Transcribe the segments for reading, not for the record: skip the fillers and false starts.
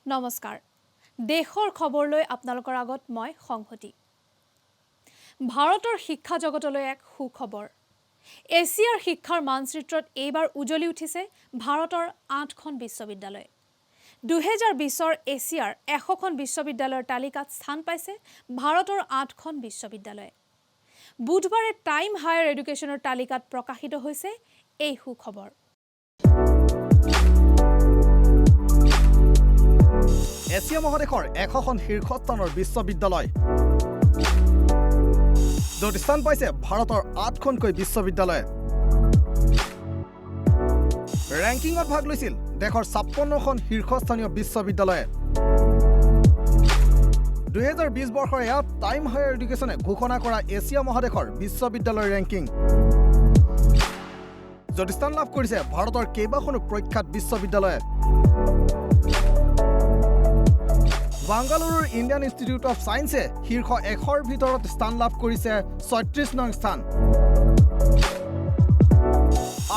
নমস্কাৰ দেশৰ খবৰলৈ আপোনালোকৰ আগত মই সংহতি ভাৰতৰ শিক্ষা জগতলৈ এক সুখবৰ এছিয়াৰ শিক্ষাৰ মানচিত্ৰত এইবাৰ উজলি উঠিছে ভাৰতৰ 8খন বিশ্ববিদ্যালয় 2020ৰ এছিয়াৰ 100খন বিশ্ববিদ্যালয়ৰ তালিকাত স্থান পাইছে ভাৰতৰ 8খন বিশ্ববিদ্যালয় বুধবাৰে টাইম হায়াৰ এডুকেশ্যনৰ তালিকাত প্ৰকাশিত হৈছে এই সুখবৰ এছিয়া মহাদেশৰ 100খন শীৰ্ষস্থানৰ বিশ্ববিদ্যালয় য'ত স্থান পাইছে ভাৰতৰ 8খনকৈ বিশ্ববিদ্যালয় ৰেংকিংত ভাগ লৈছিল দেশৰ 56খন শীৰ্ষস্থানীয় বিশ্ববিদ্যালয় 2020 বৰ্ষৰ এয়া টাইম হায়াৰ এডুকেশ্যনে ঘোষণা কৰা এছিয়া মহাদেশৰ বিশ্ববিদ্যালয়ৰ ৰেংকিং য'ত স্থান লাভ কৰিছে ভাৰতৰ কেইবাখনো প্ৰখ্যাত বিশ্ববিদ্যালয় বাংগালুৰুৰ ইণ্ডিয়ান ইনষ্টিটিউট অফ সায়েন্সে শীৰ্ষ 100ৰ ভিতৰত স্থান লাভ কৰিছে 36 নং স্থান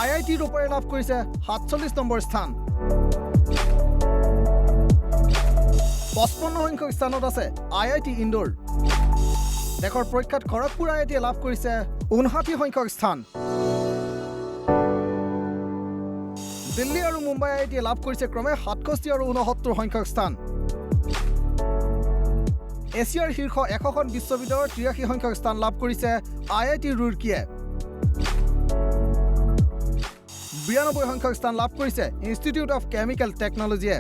আইআইটি ৰূপৰে লাভ কৰিছে 47 নম্বৰ স্থান 55 সংখ্যক স্থানত আছে আইআইটি ইন্দোৰ দেশৰ প্ৰখ্যাত খড়গপুৰ আইআইটিয়ে লাভ কৰিছে 59 সংখ্যক স্থান দিল্লী আৰু মুম্বাই আইআইটিয়ে লাভ কৰিছে ক্ৰমে 67 আৰু 69 সংখ্যক স্থান এছিয়াৰ শীৰ্ষ 100খন বিশ্ববিদ্যালয়ৰ 83 সংখ্যক স্থান লাভ কৰিছে আইআইটি ৰুৰকিয়ে 92 সংখ্যক স্থান লাভ কৰিছে ইনষ্টিটিউট অফ কেমিকেল টেকনলজিয়ে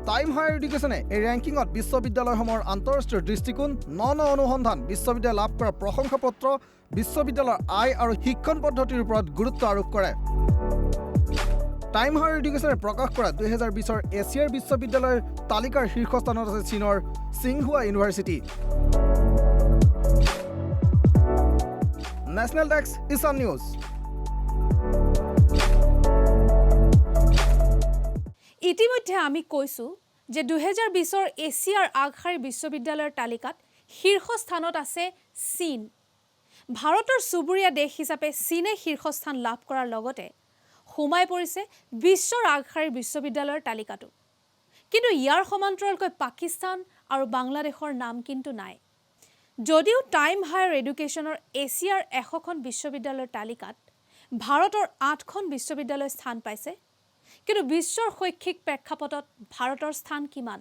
টাইম হায়াৰ এডুকেশ্যনে এই ৰেংকিংত বিশ্ববিদ্যালয়সমূহৰ আন্তঃৰাষ্ট্ৰীয় দৃষ্টিকোণ ন অনুসন্ধান বিশ্ববিদ্যালয় লাভ কৰা প্ৰশংসাপত্ৰ বিশ্ববিদ্যালয়ৰ আয় আৰু শিক্ষণ পদ্ধতিৰ ওপৰত গুৰুত্ব আৰোপ কৰে টাইম হায়াৰ এডুকেশ্যনে প্ৰকাশ কৰা 2020ৰ এছিয়াৰ বিশ্ববিদ্যালয়ৰ তালিকাৰ শীৰ্ষস্থানত আছে চীনৰ সিংহুৱা ইউনিভাৰ্চিটি নেশ্যনেল ডেস্ক ইছান নিউজ ইতিমধ্যে আমি কৈছো যে 2020ৰ এছিয়াৰ আগশাৰীৰ বিশ্ববিদ্যালয়ৰ তালিকাত শীৰ্ষস্থানত আছে চীন ভাৰতৰ চুবুৰীয়া দেশ হিচাপে চীনে শীৰ্ষস্থান লাভ কৰাৰ লগতে সোমাই পৰিছে বিশ্বৰ আগশাৰীৰ বিশ্ববিদ্যালয়ৰ তালিকাটো কিন্তু ইয়াৰ সমান্তৰালকৈ পাকিস্তান আৰু বাংলাদেশৰ নাম কিন্তু নাই যদিও টাইম হায়াৰ এডুকেশ্যনৰ এছিয়াৰ 100খন বিশ্ববিদ্যালয়ৰ তালিকাত ভাৰতৰ 8খন বিশ্ববিদ্যালয় স্থান পাইছে কিন্তু বিশ্বৰ শৈক্ষিক প্ৰেক্ষাপটত ভাৰতৰ স্থান কিমান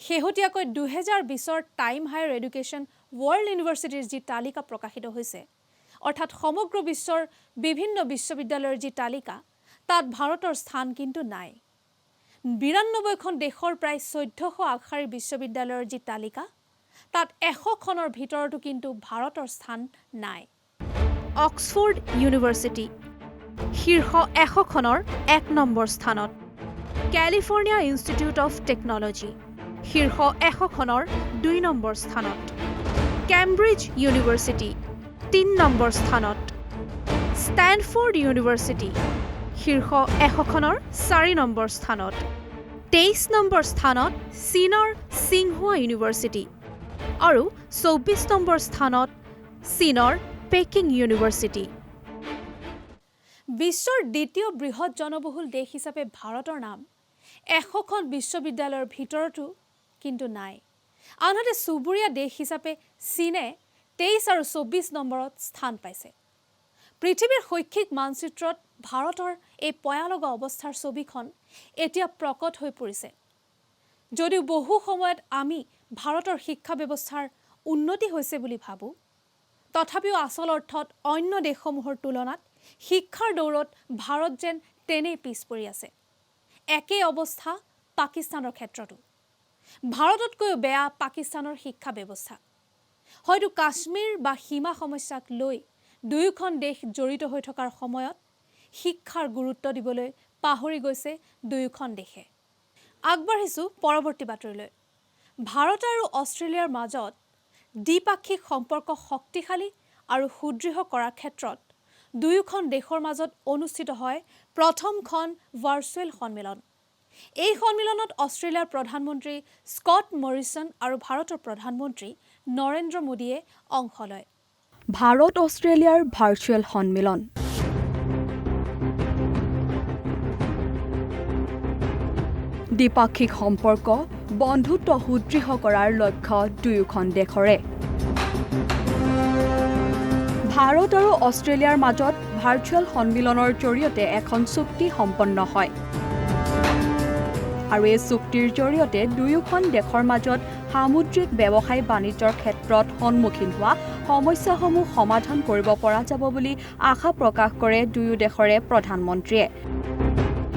শেহতীয়াকৈ 2020ৰ টাইম হায়াৰ এডুকেশ্যন ৱৰ্ল্ড ইউনিভাৰ্চিটিৰ যি তালিকা প্ৰকাশিত হৈছে অৰ্থাৎ সমগ্ৰ বিশ্বৰ বিভিন্ন বিশ্ববিদ্যালয়ৰ যি তালিকা তাত ভাৰতৰ স্থান কিন্তু নাই 92খন দেশৰ প্ৰায় 1400 আগশাৰীৰ বিশ্ববিদ্যালয়ৰ যি তালিকা তাত 100খনৰ ভিতৰতো কিন্তু ভাৰতৰ স্থান নাই অক্সফৰ্ড ইউনিভাৰ্চিটি শীৰ্ষ 100খনৰ 1 নম্বৰ স্থানত কেলিফৰ্ণিয়া ইনষ্টিটিউট অফ টেকনলজি শীৰ্ষ 100খনৰ 2 নম্বৰ স্থানত কেম্ব্ৰিজ ইউনিভাৰ্চিটি 3 নম্বৰ স্থানত ষ্টেনফৰ্ড ইউনিভাৰ্চিটি শীৰ্ষ 100খনৰ 4 নম্বৰ স্থানত 23 নম্বৰ স্থানত চীনৰ সিংহুৱা ইউনিভাৰ্চিটি আৰু 24 নম্বৰ স্থানত চীনৰ পেকিং ইউনিভাৰ্চিটি বিশ্বৰ দ্বিতীয় বৃহৎ জনবহুল দেশ হিচাপে ভাৰতৰ নাম 100খন বিশ্ববিদ্যালয়ৰ ভিতৰতো কিন্তু নাই আনহাতে চুবুৰীয়া দেশ হিচাপে চীনে 23 আৰু 24 নম্বৰত স্থান পাইছে পৃথিৱীৰ শৈক্ষিক মানচিত্ৰত ভাৰতৰ এই পয়ালগা অৱস্থাৰ ছবিখন এতিয়া প্ৰকট হৈ পৰিছে যদিও বহু সময়ত আমি ভাৰতৰ শিক্ষা ব্যৱস্থাৰ উন্নতি হৈছে বুলি ভাবো তথাপিও আচল অৰ্থত অন্য দেশসমূহৰ তুলনাত শিক্ষাৰ দৌৰত ভাৰত যেন তেনেই পিছ পৰি আছে একেই অৱস্থা পাকিস্তানৰ ক্ষেত্ৰতো ভাৰততকৈ বেয়া পাকিস্তানৰ শিক্ষা ব্যৱস্থা হয়তো কাশ্মীৰ বা সীমা সমস্যাক লৈ দুয়োখন দেশ জড়িত হৈ থকাৰ সময়ত শিক্ষাৰ গুৰুত্ব দিবলৈ পাহৰি গৈছে দুয়োখন দেশে আগবাঢ়িছো পৰৱৰ্তী বাতৰিলৈ ভাৰত আৰু অষ্ট্ৰেলিয়াৰ মাজত দ্বিপাক্ষিক সম্পৰ্ক শক্তিশালী আৰু সুদৃঢ় কৰাৰ ক্ষেত্ৰত দুয়োখন দেশৰ মাজত অনুষ্ঠিত হয় প্ৰথমখন ভাৰ্চুৱেল সন্মিলন এই সন্মিলনত অষ্ট্ৰেলিয়াৰ প্ৰধানমন্ত্ৰী স্কট মৰিসন আৰু ভাৰতৰ প্ৰধানমন্ত্ৰী নৰেন্দ্ৰ মোদীয়ে অংশ লয় ভাৰত অষ্ট্ৰেলিয়াৰ ভাৰ্চুৱেল সন্মিলন দ্বিপাক্ষিক সম্পৰ্ক বন্ধুত্ব সুদৃঢ় কৰাৰ লক্ষ্য দুয়োখন দেশৰে ভাৰত আৰু অষ্ট্ৰেলিয়াৰ মাজত ভাৰ্চুৱেল সন্মিলনৰ জৰিয়তে এখন চুক্তি সম্পন্ন হয় আৰু এই চুক্তিৰ জৰিয়তে দুয়োখন দেশৰ মাজত সামুদ্ৰিক ব্যৱসায় বাণিজ্যৰ ক্ষেত্ৰত সন্মুখীন হোৱা সমস্যাসমূহ সমাধান কৰিব পৰা যাব বুলি আশা প্ৰকাশ কৰে দুয়ো দেশৰে প্ৰধানমন্ত্ৰীয়ে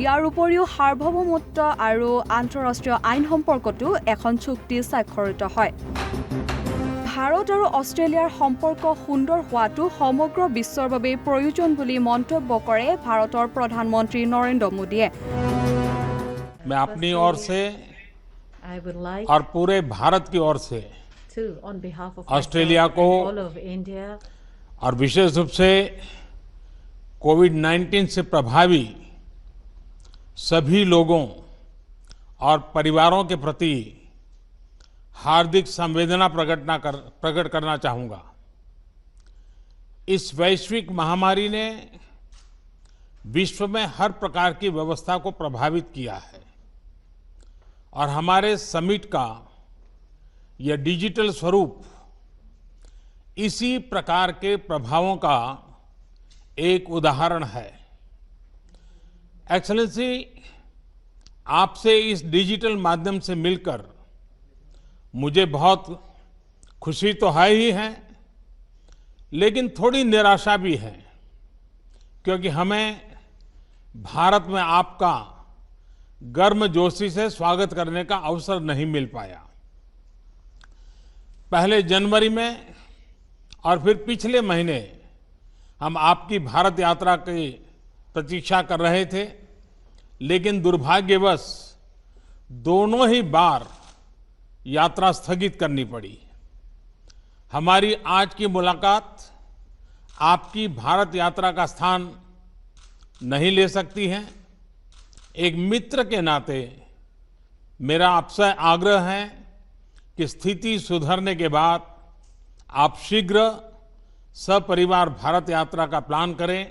ইয়াৰ উপৰিও সাৰ্বভৌমত্ব আৰু আন্তঃৰাষ্ট্ৰীয় আইন সম্পৰ্কতো এখন চুক্তি স্বাক্ষৰিত হয় ভাৰত আৰু অষ্ট্ৰেলিয়াৰ সম্পৰ্ক সুন্দৰ হোৱাটো সমগ্ৰ বিশ্বৰ বাবে প্ৰয়োজন বুলি মন্তব্য কৰে ভাৰতৰ প্ৰধানমন্ত্ৰী নৰেন্দ্ৰ মোদীয়ে मैं अपनी ओर से और पूरे भारत की ओर से ऑस्ट्रेलिया को और विशेष रूप से कोविड-19 से प्रभावी सभी लोगों और परिवारों के प्रति हार्दिक संवेदना प्रकट करना चाहूँगा इस वैश्विक महामारी ने विश्व में हर प्रकार की व्यवस्था को प्रभावित किया है और हमारे समिट का यह डिजिटल स्वरूप इसी प्रकार के प्रभावों का एक उदाहरण है एक्सेलेंसी आपसे इस डिजिटल माध्यम से मिलकर मुझे बहुत खुशी तो है ही है लेकिन थोड़ी निराशा भी है क्योंकि हमें भारत में आपका गर्मजोशी से स्वागत करने का अवसर नहीं मिल पाया पहले जनवरी में और फिर पिछले महीने हम आपकी भारत यात्रा की प्रतीक्षा कर रहे थे लेकिन दुर्भाग्यवश दोनों ही बार यात्रा स्थगित करनी पड़ी हमारी आज की मुलाकात आपकी भारत यात्रा का स्थान नहीं ले सकती है एक मित्र के नाते मेरा आपसे आग्रह है कि स्थिति सुधरने के बाद आप शीघ्र सपरिवार भारत यात्रा का प्लान करें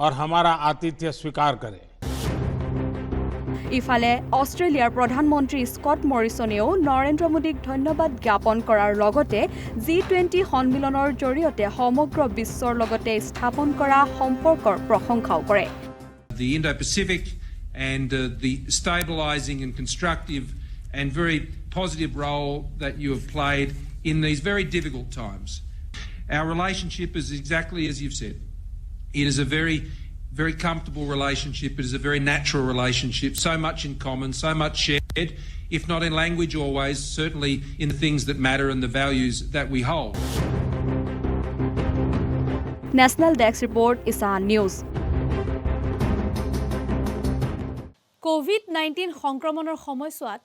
और हमारा आतिथ्य स्वीकार करें ইফালে অষ্ট্ৰেলিয়াৰ প্ৰধানমন্ত্ৰী স্কট মৰিছনেও নৰেন্দ্ৰ মোদীক ধন্যবাদ জ্ঞাপন কৰাৰ লগতে G20 সন্মিলনৰ জৰিয়তে সমগ্ৰ বিশ্বৰ লগতে স্থাপন কৰা সম্পৰ্কৰ প্ৰশংসাও কৰে The Indo-Pacific and the stabilizing and constructive and very positive role that you have played in these very difficult times. Our relationship is exactly as you've said. It is a very comfortable relationship. It is a very natural relationship. So much in common, so much shared, if not in language always, certainly in the things that matter and the values that we hold. National Desk Report, Isan News. COVID-19 সংক্ৰমণৰ সময়ছোৱাত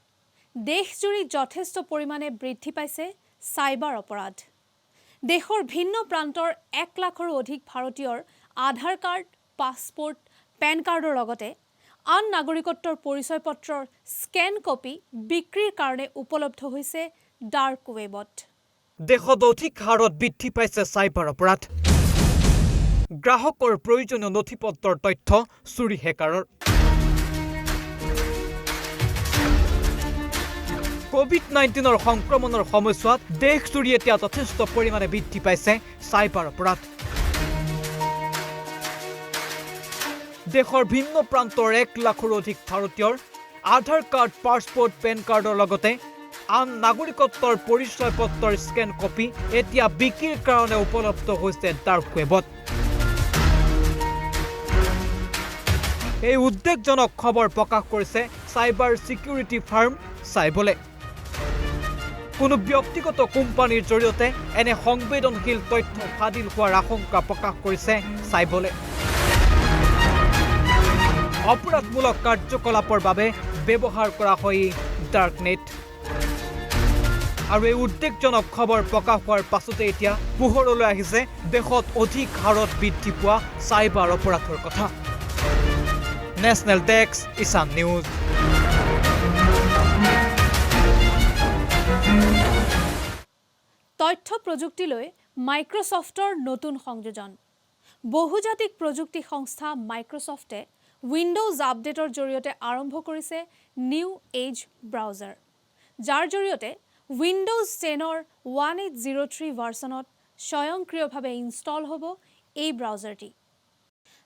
দেশজুৰি যথেষ্ট পৰিমাণে বৃদ্ধি পাইছে cyber অপৰাধ দেশৰ ভিন্ন প্ৰান্তৰ 1 লাখৰো অধিক ভাৰতীয়ৰ আধাৰ কাৰ্ড পাছপোৰ্ট পেন কাৰ্ডৰ লগতে আন নাগৰিকত্বৰ পৰিচয় পত্ৰৰ স্কেন কপি বিক্ৰীৰ কাৰণে উপলব্ধ হৈছে ডাৰ্ক ৱেবত দেশত অধিক হাৰত বৃদ্ধি পাইছে চাইবাৰ অপৰাধ গ্ৰাহকৰ প্ৰয়োজনীয় নথিপত্ৰৰ তথ্য চুৰি হেকাৰৰ কোভিড-19 সংক্ৰমণৰ সময়ছোৱাত দেশজুৰি এতিয়া যথেষ্ট পৰিমাণে বৃদ্ধি পাইছে চাইবাৰ অপৰাধ দেশৰ ভিন্ন প্ৰান্তৰ 1 লাখৰো অধিক ভাৰতীয়ৰ আধাৰ কাৰ্ড পাছপোৰ্ট পেন কাৰ্ডৰ লগতে আন নাগৰিকত্বৰ পৰিচয় পত্ৰৰ স্কেন কপি এতিয়া বিক্ৰীৰ কাৰণে উপলব্ধ হৈছে ডাৰ্ক ৱেবত এই উদ্বেগজনক খবৰ প্ৰকাশ কৰিছে চাইবাৰ সিকিউৰিটি ফাৰ্ম চাইবলে কোনো ব্যক্তিগত কোম্পানীৰ জৰিয়তে এনে সংবেদনশীল তথ্য ফাদিল হোৱাৰ আশংকা প্ৰকাশ কৰিছে চাইবলে অপৰাধমূলক কাৰ্যকলাপৰ বাবে ব্যৱহাৰ কৰা হয় ডাৰ্কনেট আৰু এই উদ্বেগজনক খবৰ প্ৰকাশ হোৱাৰ পাছতে এতিয়া পোহৰলৈ আহিছে দেশত অধিক হাৰত বৃদ্ধি পোৱা চাইবাৰ অপৰাধৰ কথা নেশ্যনেল ডেস্ক ইসান নিউজ তথ্য প্ৰযুক্তিলৈ মাইক্ৰ'ছফ্টৰ নতুন সংযোজন বহুজাতিক প্ৰযুক্তি সংস্থা মাইক্ৰ'ছফ্টে উইণ্ডোজ আপডেটৰ জৰিয়তে আৰম্ভ কৰিছে নিউ এজ ব্ৰাউজাৰ, যাৰ জৰিয়তে উইণ্ডোজ 10ৰ 1803 ভাৰ্চনত স্বয়ংক্ৰিয়ভাৱে ইনষ্টল হ'ব এই ব্ৰাউজাৰটি।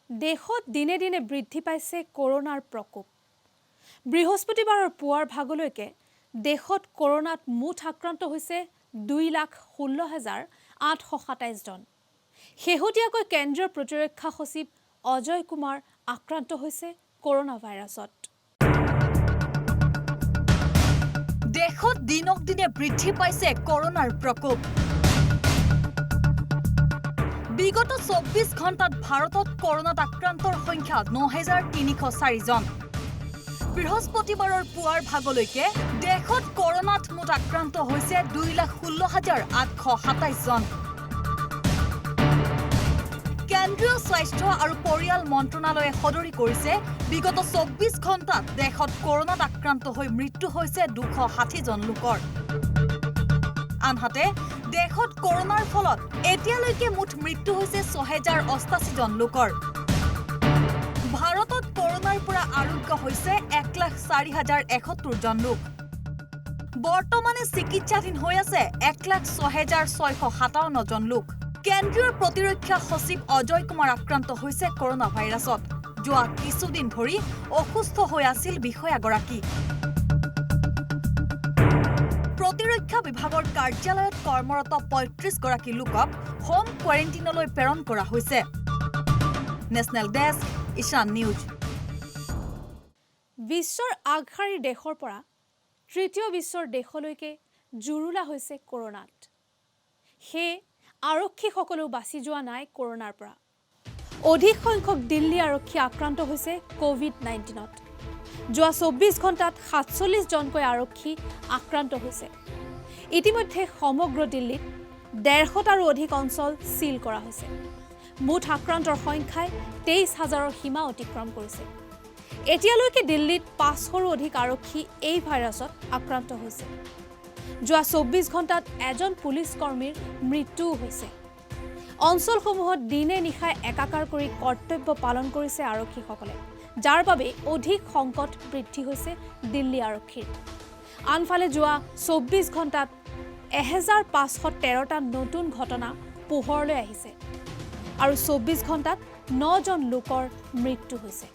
দেশত দিনে দিনে বৃদ্ধি পাইছে কৰোনাৰ প্ৰকোপ। বৃহস্পতিবাৰৰ পুৱাৰ ভাগলৈকে দেশত কৰোনাত মুঠ আক্ৰান্ত হৈছে 2,16,827 জন। শেহতীয়াকৈ কেন্দ্ৰীয় প্ৰতিৰক্ষা সচিব অজয় কুমাৰ আক্ৰান্ত হৈছে কৰোনা ভাইৰাছত। দেশত দিনক দিনে বৃদ্ধি পাইছে কৰোনাৰ প্ৰকোপ। বিগত 24 ঘণ্টাত ভাৰতত কৰোনাত আক্ৰান্তৰ সংখ্যা 9,304 জন। বৃহস্পতিবাৰৰ পুৱাৰ ভাগলৈকে দেশত কৰোনাত মুঠ আক্ৰান্ত হৈছে 2,16,827 জন। কেন্দ্ৰীয় স্বাস্থ্য আৰু পৰিয়াল মন্ত্ৰণালয়ে সদৰি কৰিছে বিগত 24 ঘণ্টাত দেশত কৰোনাত আক্ৰান্ত হৈ মৃত্যু হৈছে 260 জন লোকৰ। আনহাতে দেশত কৰোনাৰ ফলত এতিয়ালৈকে মুঠ মৃত্যু হৈছে 6,088 জন লোকৰ। ভাৰতত কৰোনাৰ পৰা আৰোগ্য হৈছে 1,04,071 জন লোক। বৰ্তমানে চিকিৎসাধীন হৈ আছে 1,06,657 জন লোক। কেন্দ্ৰীয় প্ৰতিৰক্ষা সচিব অজয় কুমাৰ আক্ৰান্ত হৈছে কৰোনা ভাইৰাছত। যোৱা কিছুদিন ধৰি অসুস্থ হৈ আছিল বিষয়াগৰাকী। প্ৰতিৰক্ষা বিভাগৰ কাৰ্যালয়ত কৰ্মৰত 35 গৰাকী লোকক হোম কোৱাৰেণ্টিনলৈ প্ৰেৰণ কৰা হৈছে। নেশ্যনেল ডেস্ক, ঈশান নিউজ। বিশ্বৰ আগশাৰীৰ দেশৰ পৰা তৃতীয় বিশ্বৰ দেশলৈকে জুৰুলা হৈছে কৰোনাত। সেয়ে আৰক্ষীসকলেও বাছি যোৱা নাই কৰোনাৰ পৰা। অধিক সংখ্যক দিল্লী আৰক্ষী আক্ৰান্ত হৈছে কোভিড-19ত। যোৱা 24 ঘণ্টাত 47 জনকৈ আৰক্ষী আক্ৰান্ত হৈছে। ইতিমধ্যে সমগ্ৰ দিল্লীত 150টাৰো অধিক অঞ্চল চিল কৰা হৈছে। মুঠ আক্ৰান্তৰ সংখ্যাই 23,000ৰ সীমা অতিক্ৰম কৰিছে। এতিয়ালৈকে দিল্লীত 500ৰো অধিক আৰক্ষী এই ভাইৰাছত আক্ৰান্ত হৈছে। যোৱা 24 ঘণ্টাত এজন পুলিচ কৰ্মীৰ মৃত্যুও হৈছে। অঞ্চলসমূহত দিনে নিশাই একাকাৰ কৰি কৰ্তব্য পালন কৰিছে আৰক্ষীসকলে, যাৰ বাবে অধিক সংকট বৃদ্ধি হৈছে দিল্লী আৰক্ষীৰ। আনফালে যোৱা 24 ঘণ্টাত 1,513টা নতুন ঘটনা পোহৰলৈ আহিছে আৰু 24 ঘণ্টাত 9 জন লোকৰ মৃত্যু হৈছে।